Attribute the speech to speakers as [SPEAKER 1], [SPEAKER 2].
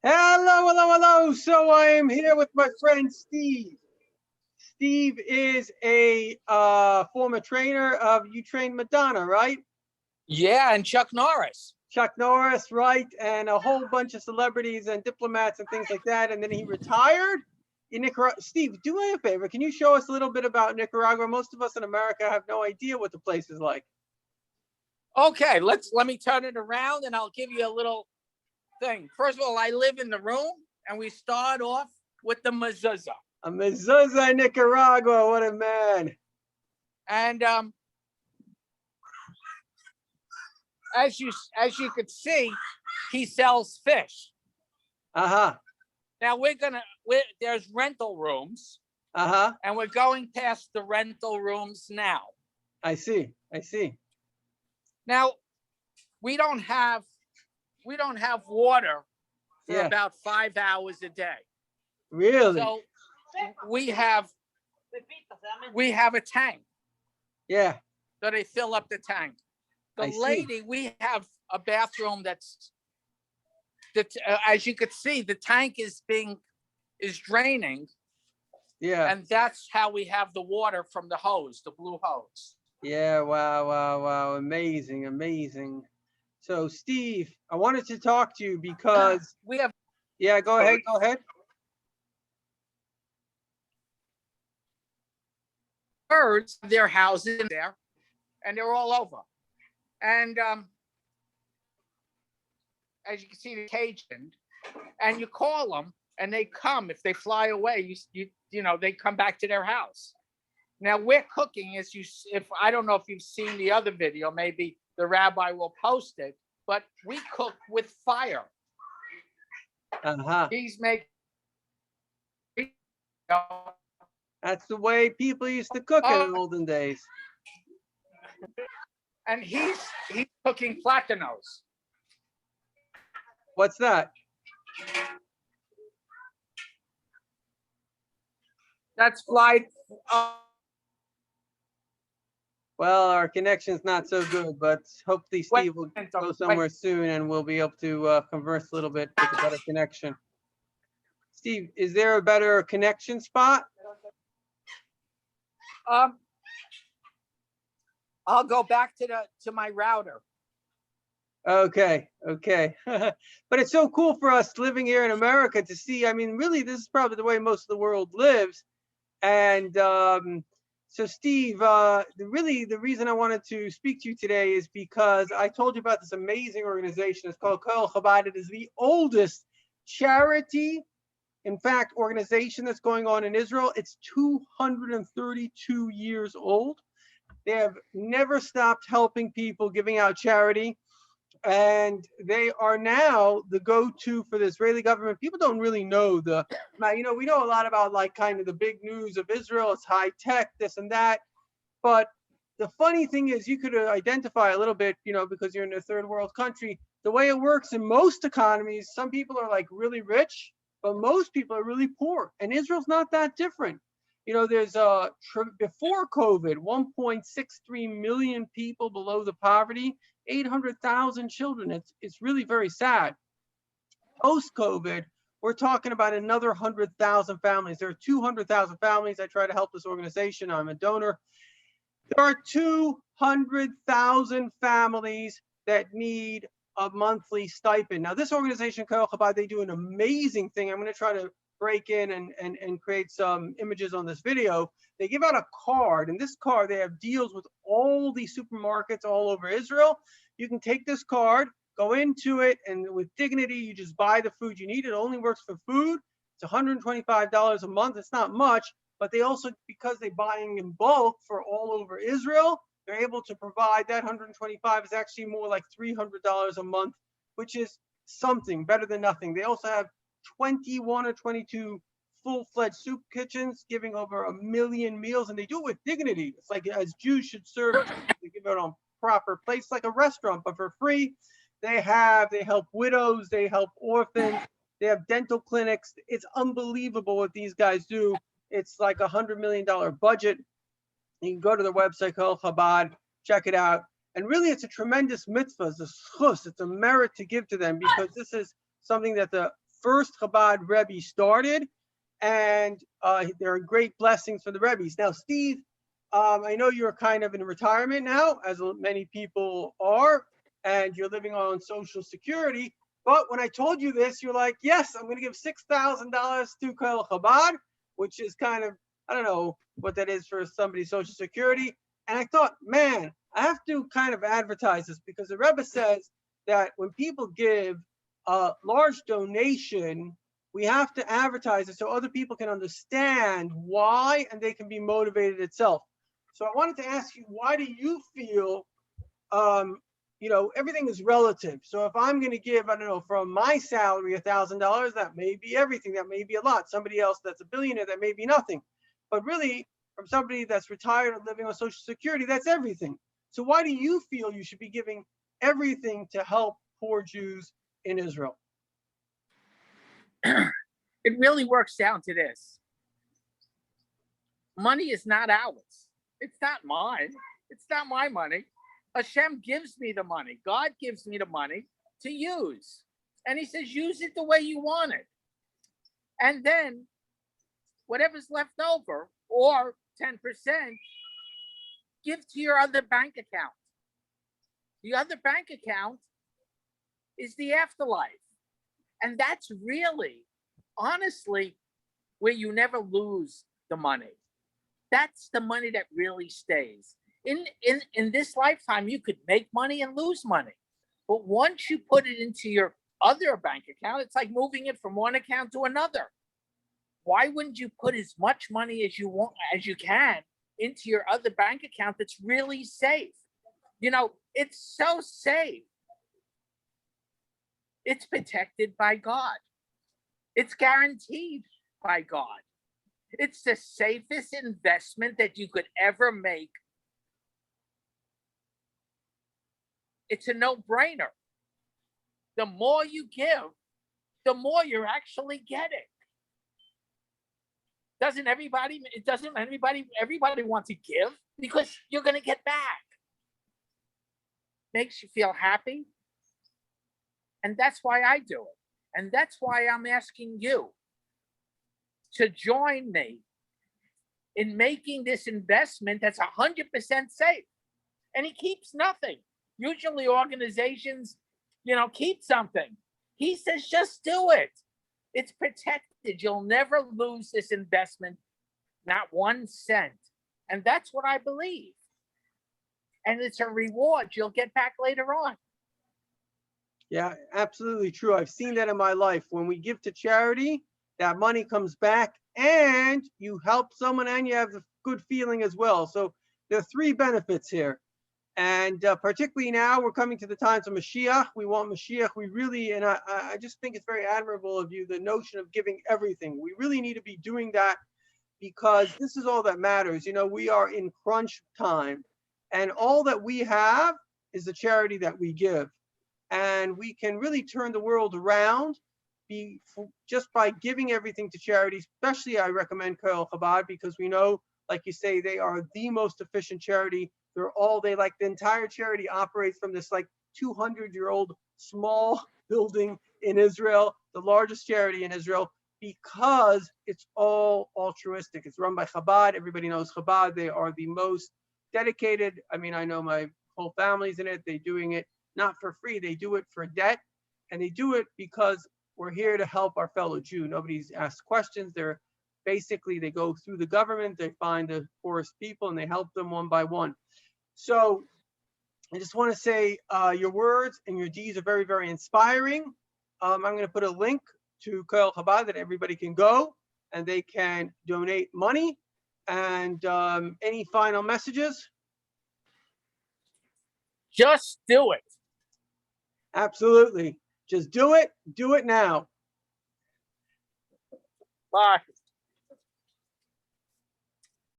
[SPEAKER 1] Hello, hello, hello. So I am here with my friend Steve. Steve is a former trainer of You Train Madonna, right?
[SPEAKER 2] Yeah, and Chuck Norris.
[SPEAKER 1] Chuck Norris, right? And a whole bunch of celebrities and diplomats and things like that. And then he retired in Nicaragua. Steve, do me a favor. Can you show us a little bit about Nicaragua? Most of us in America have no idea what the place is like.
[SPEAKER 2] Okay, let me turn it around and I'll give you a little thing. First of all, I live in the room and we start off with the mezuzah.
[SPEAKER 1] A mezuzah in Nicaragua. What a man.
[SPEAKER 2] And as you could see, he sells fish.
[SPEAKER 1] Uh-huh.
[SPEAKER 2] Now there's rental rooms.
[SPEAKER 1] Uh-huh.
[SPEAKER 2] And we're going past the rental rooms now.
[SPEAKER 1] I see.
[SPEAKER 2] Now, we don't have water for about 5 hours a day.
[SPEAKER 1] Really?
[SPEAKER 2] So we have a tank.
[SPEAKER 1] Yeah.
[SPEAKER 2] So they fill up the tank. We have a bathroom as you could see, the tank is draining.
[SPEAKER 1] Yeah.
[SPEAKER 2] And that's how we have the water from the hose, the blue hose.
[SPEAKER 1] Yeah, wow. Amazing. So, Steve, I wanted to talk to you because
[SPEAKER 2] we have.
[SPEAKER 1] Yeah, go ahead.
[SPEAKER 2] Birds, their houses in there, and they're all over. And as you can see, the caged, and you call them, and they come. If they fly away, you know they come back to their house. Now we're cooking if I don't know if you've seen the other video, maybe the rabbi will post it, but we cook with fire.
[SPEAKER 1] Uh-huh.
[SPEAKER 2] He's making.
[SPEAKER 1] That's the way people used to cook in the olden days.
[SPEAKER 2] And he's cooking platanos.
[SPEAKER 1] What's that?
[SPEAKER 2] That's flight.
[SPEAKER 1] Well, our connection's not so good, but hopefully Steve will go somewhere soon and we'll be able to converse a little bit with a better connection. Steve, is there a better connection spot?
[SPEAKER 2] I'll go back to my router.
[SPEAKER 1] Okay. But it's so cool for us living here in America to see. I mean, really, this is probably the way most of the world lives. And so, Steve, the reason I wanted to speak to you today is because I told you about this amazing organization. It's called Kol Chabad. It is the oldest charity, in fact, organization that's going on in Israel. It's 232 years old. They have never stopped helping people, giving out charity. And they are now the go-to for the Israeli government. People don't really know we know a lot about like kind of the big news of Israel. It's high tech, this and that. But the funny thing is you could identify a little bit, because you're in a third world country, the way it works in most economies, some people are like really rich, but most people are really poor. And Israel's not that different. There's before COVID, 1.63 million people below the poverty, 800,000 children. It's really very sad. Post-COVID, we're talking about another 100,000 families. There are 200,000 families. I try to help this organization. I'm a donor. There are 200,000 families that need a monthly stipend. Now, this organization, Kol Chabad, they do an amazing thing. I'm going to try to break in and create some images on this video. They give out a card, and this card, they have deals with all these supermarkets all over Israel. You can take this card, go into it, and with dignity, you just buy the food you need. It only works for food. It's $125 a month. It's not much, but they also, because they're buying in bulk for all over Israel, they're able to provide that $125 is actually more like $300 a month, which is something better than nothing. They also have 21 or 22 full-fledged soup kitchens giving over 1 million meals, and they do it with dignity. It's like as Jews should serve, they give it on proper place, like a restaurant, but for free. They help widows, they help orphans, they have dental clinics. It's unbelievable what these guys do. It's like $100 million budget. You can go to their website, Kol Chabad, check it out. And really, it's a tremendous mitzvah. It's a schus. It's a merit to give to them, because this is something that the first Chabad Rebbe started, and there are great blessings for the Rebbes. Now, Steve, I know you're kind of in retirement now, as many people are, and you're living on Social Security. But when I told you this, you're like, yes, I'm going to give $6,000 to Koil Chabad, which is kind of, I don't know what that is for somebody's Social Security. And I thought, man, I have to kind of advertise this, because the Rebbe says that when people give a large donation, we have to advertise it so other people can understand why, and they can be motivated itself. So I wanted to ask you, why do you feel, everything is relative. So if I'm going to give, I don't know, from my salary $1,000, that may be everything. That may be a lot. Somebody else that's a billionaire, that may be nothing. But really, from somebody that's retired and living on Social Security, that's everything. So why do you feel you should be giving everything to help poor Jews in Israel?
[SPEAKER 2] It really works down to this. Money is not ours. It's not mine. It's not my money. Hashem gives me the money. God gives me the money to use. And he says, use it the way you want it. And then whatever's left over, or 10%, give to your other bank account. The other bank account is the afterlife. And that's really, honestly, where you never lose the money. That's the money that really stays. In this lifetime, you could make money and lose money. But once you put it into your other bank account, it's like moving it from one account to another. Why wouldn't you put as much money as you want, as you can, into your other bank account that's really safe? It's so safe. It's protected by God. It's guaranteed by God. It's the safest investment that you could ever make. It's a no-brainer. The more you give, the more you're actually getting. Everybody wants to give, because you're going to get back. Makes you feel happy. And that's why I do it. And that's why I'm asking you to join me in making this investment that's 100% safe. And he keeps nothing. Usually organizations, keep something. He says, just do it. It's protected. You'll never lose this investment, not 1 cent. And that's what I believe. And it's a reward you'll get back later on.
[SPEAKER 1] Yeah, absolutely true. I've seen that in my life. When we give to charity, that money comes back, and you help someone, and you have a good feeling as well. So there are 3 benefits here. And particularly now, we're coming to the times of Mashiach. We want Mashiach. We really, and I just think it's very admirable of you, the notion of giving everything. We really need to be doing that, because this is all that matters. We are in crunch time, and all that we have is the charity that we give. And we can really turn the world around just by giving everything to charity. Especially, I recommend Koil Chabad, because we know, like you say, they are the most efficient charity. The entire charity operates from this 200-year-old small building in Israel, the largest charity in Israel, because it's all altruistic. It's run by Chabad. Everybody knows Chabad. They are the most dedicated. I mean, I know my whole family's in it. They're doing it not for free. They do it for debt, and they do it because we're here to help our fellow Jew. Nobody's asked questions. They go through the government, they find the poorest people, and they help them one by one. So I just want to say your words and your deeds are very, very inspiring. I'm going to put a link to Koil Chabad that everybody can go, and they can donate money. And any final messages?
[SPEAKER 2] Just do it.
[SPEAKER 1] Absolutely. Just do it. Do it now.
[SPEAKER 2] Bye.